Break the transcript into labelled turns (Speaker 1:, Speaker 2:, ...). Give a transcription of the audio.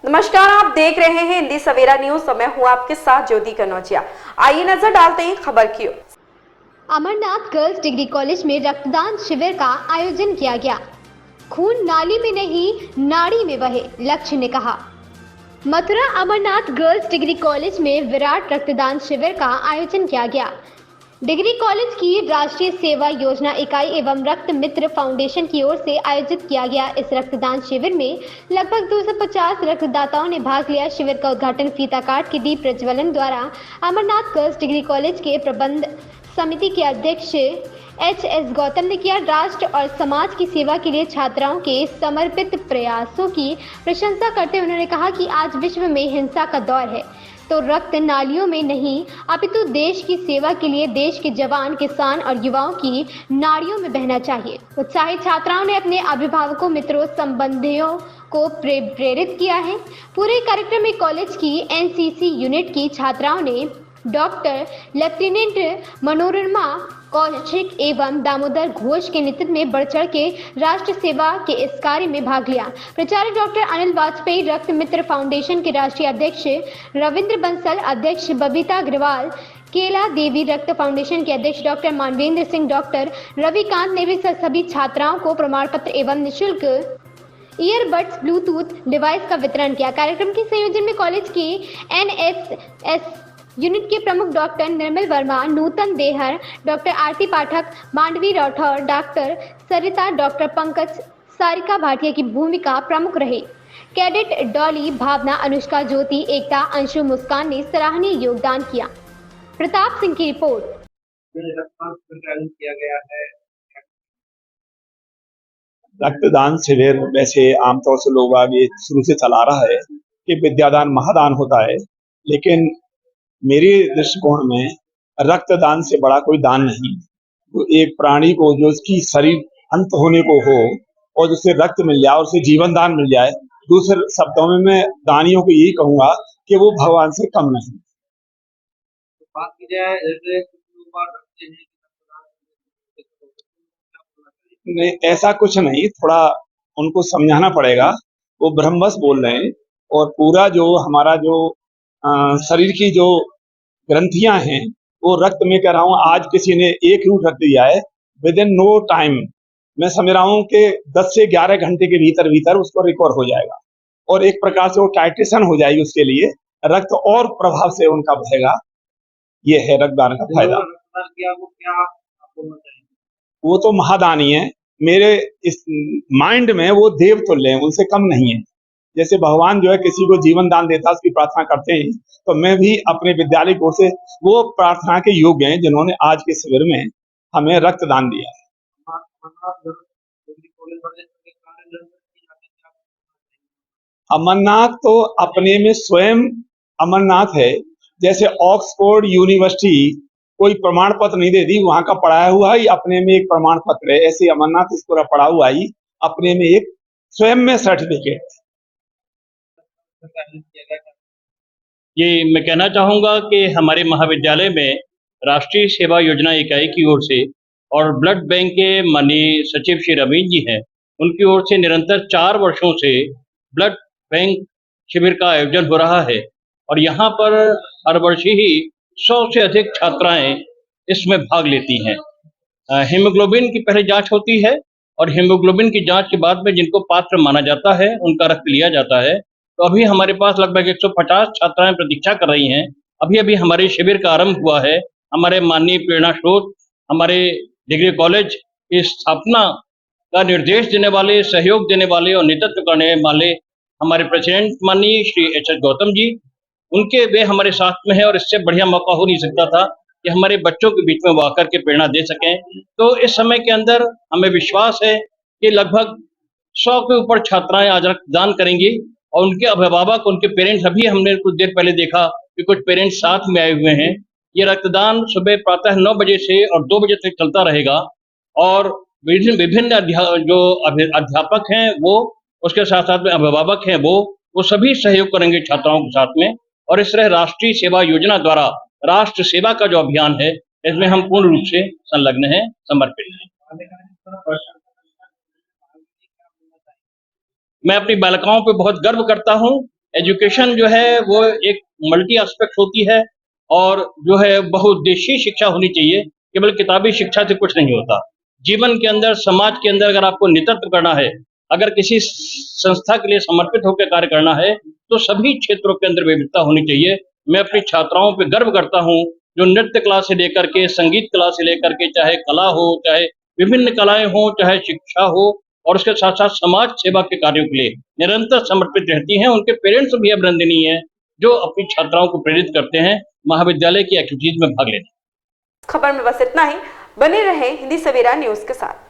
Speaker 1: नमस्कार, आप देख रहे हैं हिंदी सवेरा न्यूज। मैं हूं आपके साथ ज्योति कनौजिया। आइए नजर डालते हैं खबर की ओर।
Speaker 2: अमरनाथ गर्ल्स डिग्री कॉलेज में रक्तदान शिविर का आयोजन किया गया। खून नाली में नहीं, नाड़ी में बहे, लक्ष्य ने कहा। Mathura Amarnath girls degree college में विराट रक्तदान शिविर का आयोजन किया गया। डिग्री कॉलेज की राष्ट्रीय सेवा योजना इकाई एवं रक्त मित्र फाउंडेशन की ओर से आयोजित किया गया इस रक्तदान शिविर में लगभग 250 रक्तदाताओं ने भाग लिया। शिविर का उद्घाटन फीता काट के दीप प्रज्वलन द्वारा अमरनाथ गर्ल्स डिग्री कॉलेज के प्रबंध समिति के अध्यक्ष एच.एस. गौतम ने किया। राष्ट्र और समाज की सेवा के लिए छात्राओं के समर्पित प्रयासों की प्रशंसा करते हुए उन्होंने कहा कि आज विश्व में हिंसा का दौर है, तो रक्त नालियों में नहीं अपितु देश की सेवा के लिए देश के जवान, किसान और युवाओं की नाड़ियों में बहना चाहिए। उत्साहित छात्राओं ने अपने अभिभावकों, मित्रों, संबंधियों को प्रेरित किया है। पूरे कार्यक्रम में कॉलेज की एनसीसी यूनिट की छात्राओं ने डॉक्टर लेफ्टिनेंट मनोरमा कौशिक एवं दामोदर घोष के नेतृत्व में बढ़ चढ़ के राष्ट्र सेवा के इस कार्य में भाग लिया। प्राचार्य डॉक्टर अनिल वाजपेयी, रक्त मित्र फाउंडेशन के राष्ट्रीय अध्यक्ष रविंद्र बंसल, अध्यक्ष बबीता अग्रवाल, केला देवी रक्त फाउंडेशन के अध्यक्ष डॉक्टर मानवेंद्र सिंह, डॉक्टर रविकांत ने भी सभी छात्राओं को प्रमाण पत्र एवं निःशुल्क ईयरबड्स ब्लूटूथ डिवाइस का वितरण किया। कार्यक्रम के संयोजन में कॉलेज की एनएसएस यूनिट के प्रमुख doctor Nirmal Verma, Nutan Dehar, doctor Aarti Pathak, Mandvi Rathore, doctor Sarita, doctor Pankaj, Sarika Bhatia की भूमिका प्रमुख रहे। कैडेट डॉली, भावना, अनुष्का, ज्योति, एकता, अंशु, मुस्कान ने सराहनीय योगदान किया। प्रताप सिंह की रिपोर्ट।
Speaker 3: रक्तदान शिविर वैसे आमतौर से लोग आगे शुरू से चला रहा है कि विद्यादान महादान होता है, लेकिन मेरे दृष्टिकोण में रक्तदान से बड़ा कोई दान नहीं। तो एक प्राणी को जो उसकी शरीर अंत होने को हो और उसे रक्त मिल जाए और उसे जीवन दान मिल जाए, दूसरे शब्दों में मैं दानियों को यही कहूंगा कि वो भगवान से कम नहीं।
Speaker 4: बात की जाए
Speaker 3: नहीं, ऐसा कुछ नहीं, थोड़ा उनको समझाना पड़ेगा। वो ब्रह्मवश बोल रहे हैं और पूरा जो हमारा जो शरीर की जो ग्रंथियां हैं वो रक्त में कह रहा हूँ। आज किसी ने 1 यूनिट रक्त दिया है, विद इन नो टाइम मैं समझ रहा हूँ कि 10 से 11 घंटे के भीतर भीतर उसको रिकवर हो जाएगा और एक प्रकार से वो टाइट्रेशन हो जाएगी, उसके लिए रक्त और प्रभाव से उनका बहेगा। ये है रक्तदान का फायदा। वो तो महादानी है, मेरे इस माइंड में वो देव तुल्य है, उनसे कम नहीं है। जैसे भगवान जो है किसी को जीवन दान देता है, उसकी प्रार्थना करते हैं, तो मैं भी अपने विद्यालय की ओर से वो प्रार्थना के योग्य हैं जिन्होंने आज के शिविर में हमें रक्तदान दिया है। अमरनाथ तो अपने में स्वयं अमरनाथ है। जैसे ऑक्सफोर्ड यूनिवर्सिटी कोई प्रमाण पत्र नहीं देती, वहां का पढ़ाया हुआ ही अपने में एक प्रमाण पत्र है, ऐसे अमरनाथ इस पूरा पढ़ा हुआ ही अपने में एक स्वयं में सर्टिफिकेट।
Speaker 5: ये मैं कहना चाहूँगा कि हमारे महाविद्यालय में राष्ट्रीय सेवा योजना इकाई की ओर से और ब्लड बैंक के माननीय सचिव श्री रवीन जी हैं, उनकी ओर से निरंतर 4 वर्षों से ब्लड बैंक शिविर का आयोजन हो रहा है और यहाँ पर हर वर्ष ही 100 से अधिक छात्राएं इसमें भाग लेती हैं। हीमोग्लोबिन की पहले जांच होती है और हीमोग्लोबिन की जांच के बाद में जिनको पात्र माना जाता है उनका रक्त लिया जाता है। तो अभी हमारे पास लगभग 150 छात्राएं प्रतीक्षा कर रही हैं। अभी अभी हमारे शिविर का आरंभ हुआ है। हमारे माननीय प्रेरणा स्रोत, हमारे डिग्री कॉलेज की स्थापना का निर्देश देने वाले, सहयोग देने वाले और नेतृत्व करने वाले हमारे प्रेसिडेंट माननीय श्री एच.एस. गौतम जी, उनके वे हमारे साथ में है और इससे बढ़िया मौका हो नहीं सकता था कि हमारे बच्चों के बीच में वो आकर के प्रेरणा दे सकें। तो इस समय के अंदर हमें विश्वास है कि लगभग 100 के ऊपर छात्राएं आज रक्तदान करेंगी और उनके अभिभावक, उनके पेरेंट्स, अभी हमने कुछ देर पहले देखा कि कुछ पेरेंट्स साथ में आए हुए हैं। ये रक्तदान सुबह प्रातः 9 बजे से और 2 बजे तक चलता रहेगा और विभिन्न जो अध्यापक हैं वो, उसके साथ साथ में अभिभावक हैं वो सभी सहयोग करेंगे छात्राओं के साथ में। और इस तरह राष्ट्रीय सेवा योजना द्वारा राष्ट्र सेवा का जो अभियान है, इसमें हम पूर्ण रूप से संलग्न हैं, समर्पित हैं। मैं अपनी बालिकाओं पे बहुत गर्व करता हूं एजुकेशन जो है वो एक मल्टी एस्पेक्ट होती है और जो है बहुउद्देशीय शिक्षा होनी चाहिए। केवल किताबी शिक्षा से कुछ नहीं होता। जीवन के अंदर, समाज के अंदर अगर आपको नेतृत्व करना है, अगर किसी संस्था के लिए समर्पित होकर कार्य करना है, तो सभी क्षेत्रों के अंदर विविधता होनी चाहिए। मैं अपनी छात्राओं पे गर्व करता हूँ, जो नृत्य कला से लेकर के, संगीत कला से लेकर के, चाहे कला हो, चाहे विभिन्न कलाएं हो, चाहे शिक्षा हो, और उसके साथ साथ समाज सेवा के कार्यों के लिए निरंतर समर्पित रहती हैं। उनके पेरेंट्स भी अभिनंदनीय हैं, जो अपनी छात्राओं को प्रेरित करते हैं महाविद्यालय की एक्टिविटीज में भाग लेने।
Speaker 1: खबर में बस इतना ही। बने रहे हिंदी सवेरा न्यूज के साथ।